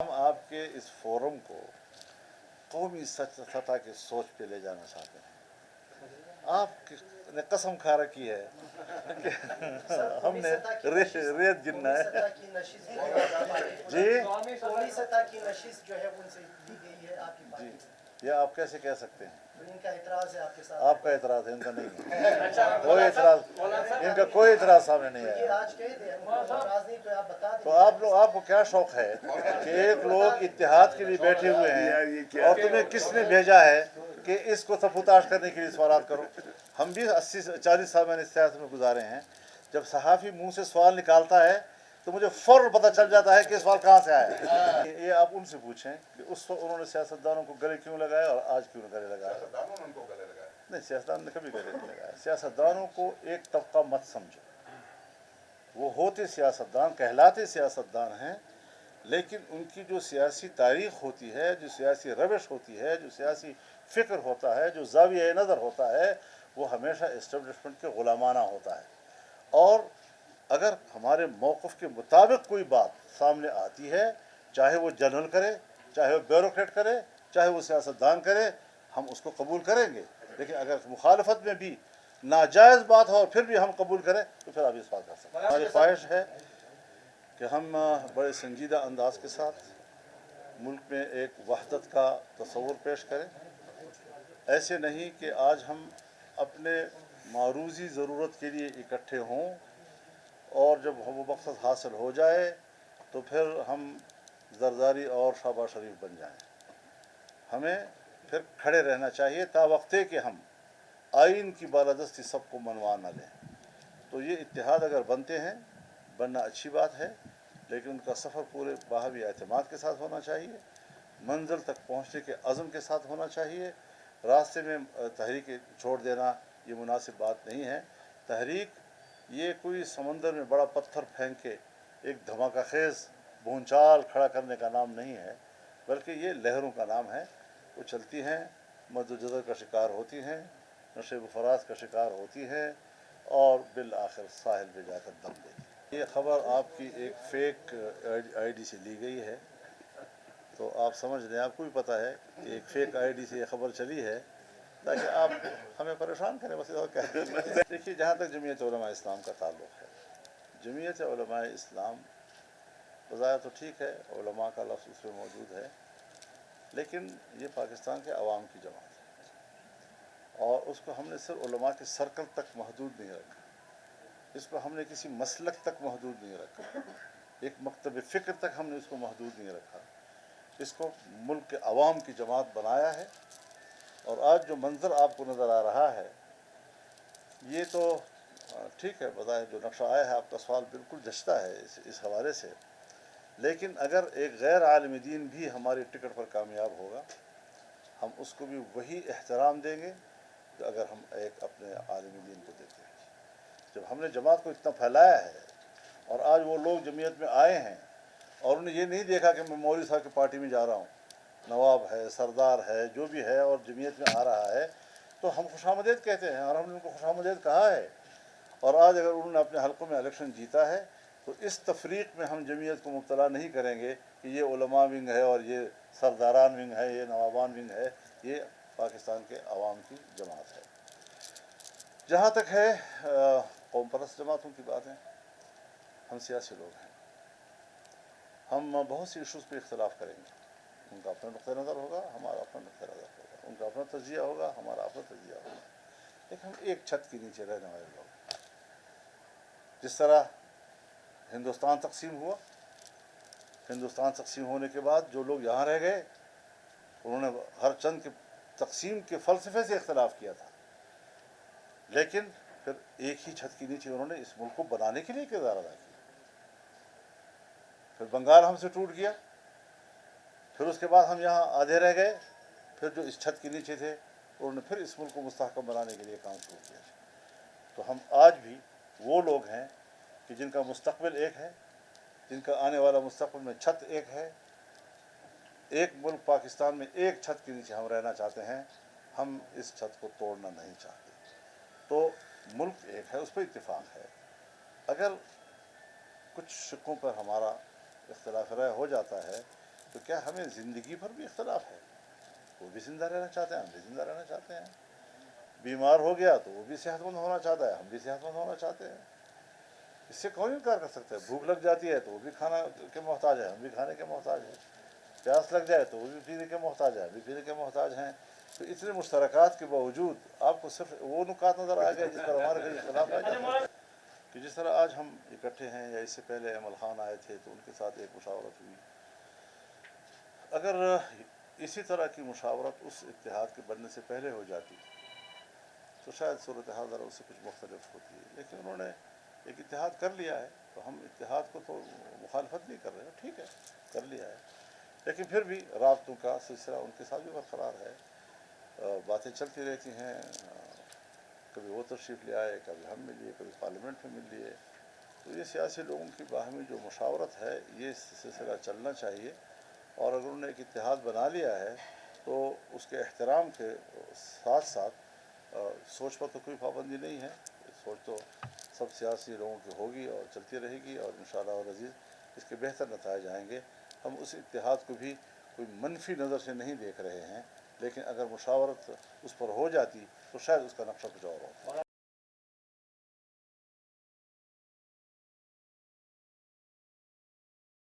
हम आपके इस फोरम को कौमी सतह की सोच पे ले जाना चाहते हैं। आपने कसम खा रखी है कि हमने रेत गिनना है। जी कौमी सतह की नशिश जो है उनसे ली गई है आपकी जी, पार्टी। ये आप कैसे कह सकते हैं? इनका एतराज है आपके साथ। आपका एतराज है, इनका नहीं है। कोई एतराज, इनका कोई एतराज सामने नहीं ये आया। आज कह दें एतराज नहीं तो आप बता दें। तो आप लोग, आपको क्या शौक है कि एक लोग इत्तेहाद के लिए बैठे हुए हैं और तुम्हें किसने भेजा है कि इसको सफुताश करने के लिए सवाल करो? हम भी 80-40 साल मैंने सियासत में गुजारे हैं। जब सहाफ़ी मुंह से सवाल निकालता है तो मुझे फौरन पता चल जाता है कि सवाल कहाँ से आया है। ये आप उनसे पूछें कि उस वक्त उन्होंने सियासतदानों को गले क्यों लगाया और आज क्यों गले लगाया। नहीं, सियासतदान ने कभी गले नहीं लगाया। सियासतदानों को एक तबका मत समझो, वो होते सियासतदान, कहलाते सियासतदान हैं, लेकिन उनकी जो सियासी तारीख़ होती है, जो सियासी रविश होती है, जो सियासी फ़िक्र होता है, जो ज़ाविया नज़र होता है, वो हमेशा इस्टेब्लिशमेंट के ग़ुलामाना होता है। और अगर हमारे मौक़िफ़ के मुताबिक कोई बात सामने आती है, चाहे वो जनरल करे, चाहे वो ब्यूरोक्रेट करे, चाहे वो सियासतदान करे, हम उसको कबूल करेंगे। लेकिन अगर मुखालफत में भी नाजायज़ बात हो और फिर भी हम कबूल करें तो फिर आप इस बात कर सकते हैं। हमारी ख्वाहिश है कि हम बड़े संजीदा अंदाज के साथ मुल्क में एक वहदत का तस्वुर पेश करें। ऐसे नहीं कि आज हम अपने मारूज़ी ज़रूरत के लिए इकट्ठे हों और जब वो मकसद हासिल हो जाए तो फिर हम जरदारी और शाबाश शरीफ बन जाएं। हमें फिर खड़े रहना चाहिए तावक्ते कि हम आइन की बालादस्ती सबको मनवा न लें। तो ये इत्तेहाद अगर बनते हैं, बनना अच्छी बात है, लेकिन उनका सफ़र पूरे बाहवी एतमाद के साथ होना चाहिए, मंजिल तक पहुँचने के अज़म के साथ होना चाहिए। रास्ते में तहरीक छोड़ देना ये मुनासिब बात नहीं है। तहरीक ये कोई समंदर में बड़ा पत्थर फेंक के एक धमाका खेज़ भूचाल खड़ा करने का नाम नहीं है, बल्कि ये लहरों का नाम है। वो चलती हैं, मद्दोजज़र का शिकार होती हैं, नशेब फराज का शिकार होती हैं और बिल आखिर साहिल पे जाकर दम देती। ये ख़बर आपकी एक फ़ेक आईडी से ली गई है, तो आप समझ लें, आपको भी पता है कि एक फ़ेक आईडी से ये ख़बर चली है ताकि आप हमें परेशान करें, बस और क्या। देखिए, जहाँ तक जमीयत उलमा इस्लाम का ताल्लुक़ है, जमीयत उलमा इस्लाम बज़ाहिर तो ठीक है, उलमा का लफ्ज़ उसमें मौजूद है, लेकिन ये पाकिस्तान के अवाम की जमात है और उसको हमने सिर्फ उलमा के सर्कल तक महदूद नहीं रखा, इसको हमने किसी मसलक तक महदूद नहीं रखा, एक मकतब फ़िक्र तक हमने इसको महदूद नहीं रखा। इसको मुल्क के अवाम की जमात बनाया है। और आज जो मंज़र आपको नज़र आ रहा है ये तो ठीक है, बज़ाहिर जो नक्शा आया है, आपका सवाल बिल्कुल जचता है इस हवाले से। लेकिन अगर एक गैर आलिम दीन भी हमारी टिकट पर कामयाब होगा, हम उसको भी वही एहतराम देंगे जो अगर हम एक अपने आलिम दीन को देते हैं। जब हमने जमात को इतना फैलाया है और आज वो लोग जमीयत में आए हैं और उन्हें ये नहीं देखा कि मैं मौलवी साहब की पार्टी में जा रहा हूँ, नवाब है, सरदार है, जो भी है और जमीयत में आ रहा है, तो हम खुशामदीद कहते हैं और हमने उनको खुशामदीद कहा है। और आज अगर उन्होंने अपने हलकों में इलेक्शन जीता है तो इस तफरीक में हम जमीयत को मुब्तला नहीं करेंगे कि ये उलमा विंग है और ये सरदारान विंग है, ये नवाबान विंग है। ये पाकिस्तान के अवाम की जमात है। जहाँ तक है कौम परस्त जमातों की बात है, हम सियासी लोग हैं, हम बहुत सी इशूज़ पे इख्तलाफ करेंगे। उनका अपना नुक़्ता नज़र होगा, हमारा अपना नुक़्ता नज़र होगा, उनका अपना तजिया होगा, हमारा अपना तजिया होगा, लेकिन हम एक छत के नीचे रहने वाले लोग। जिस तरह हिंदुस्तान तकसीम हुआ, हिंदुस्तान तकसीम होने के बाद जो लोग यहाँ रह गए उन्होंने हर चंद के तकसीम के फ़लसफ़े से इख्तलाफ किया था, लेकिन फिर एक ही छत के नीचे उन्होंने इस मुल्क को बनाने के लिए किरदार अदा किया। फिर बंगाल हमसे टूट गया, फिर उसके बाद हम यहाँ आधे रह गए, फिर जो इस छत के नीचे थे उन्होंने फिर इस मुल्क को मुस्तहकम बनाने के लिए काम शुरू किया। तो हम आज भी वो लोग हैं कि जिनका मुस्तक़बिल एक है, जिनका आने वाला मुस्तक़बिल में छत एक है। एक मुल्क पाकिस्तान में एक छत के नीचे हम रहना चाहते हैं, हम इस छत को तोड़ना नहीं चाहते। तो मुल्क एक है, उस पर इत्तिफाक है। अगर कुछ शिक्कों पर हमारा इख्तिलाफ राय हो जाता है तो क्या हमें ज़िंदगी भर भी इख्तलाफ है? वो भी ज़िंदा रहना चाहते हैं, हम भी ज़िंदा रहना चाहते हैं। बीमार हो गया तो वो भी सेहतमंद होना चाहता है, हम भी सेहतमंद होना चाहते हैं। इससे कौन इनकार कर सकता है? भूख लग जाती है तो वो भी खाना के मोहताज है, हम भी खाने के मोहताज हैं। प्यास लग जाए तो वो भी पीने के मोहताज है, हम भी पीने के मोहताज हैं। तो इतने मुश्तरकात के बावजूद आपको सिर्फ वो नुकात नज़र आ गए जिस पर हमारे कहीं इख्तलाफ आ जाता है। कि जिस तरह आज हम इकट्ठे हैं या इससे पहले अमल खान आए थे तो उनके साथ एक मुशावरत हुई। अगर इसी तरह की मुशावरत उस इत्तेहाद के बनने से पहले हो जाती तो शायद सूरत हाल ज़रा उससे कुछ मुख्तलिफ होती है, लेकिन उन्होंने एक इत्तेहाद कर लिया है तो हम इत्तेहाद को तो मुखालफत नहीं कर रहे हैं, ठीक है कर लिया है, लेकिन फिर भी राब्तों का सिलसिला उनके साथ भी बरकरार है। बातें चलती रहती हैं, कभी वो तशरीफ़ ले आए, कभी हम मिल लिए, कभी पार्लियामेंट में मिल लिए। तो ये सियासी लोगों की बाहमी जो मुशावरत है ये सिलसिला चलना चाहिए, और अगर उन्होंने एक इत्तेहाद बना लिया है तो उसके एहतराम के साथ साथ सोच पर तो कोई पाबंदी नहीं है। सोच तो सब सियासी लोगों की होगी और चलती रहेगी, और इंशाअल्लाह अज़ीज़ इसके बेहतर नताइज आएंगे। हम उस इत्तेहाद को भी कोई मनफी नज़र से नहीं देख रहे हैं, लेकिन अगर मुशावरत उस पर हो जाती तो शायद उसका नक्शा कुछ और होता।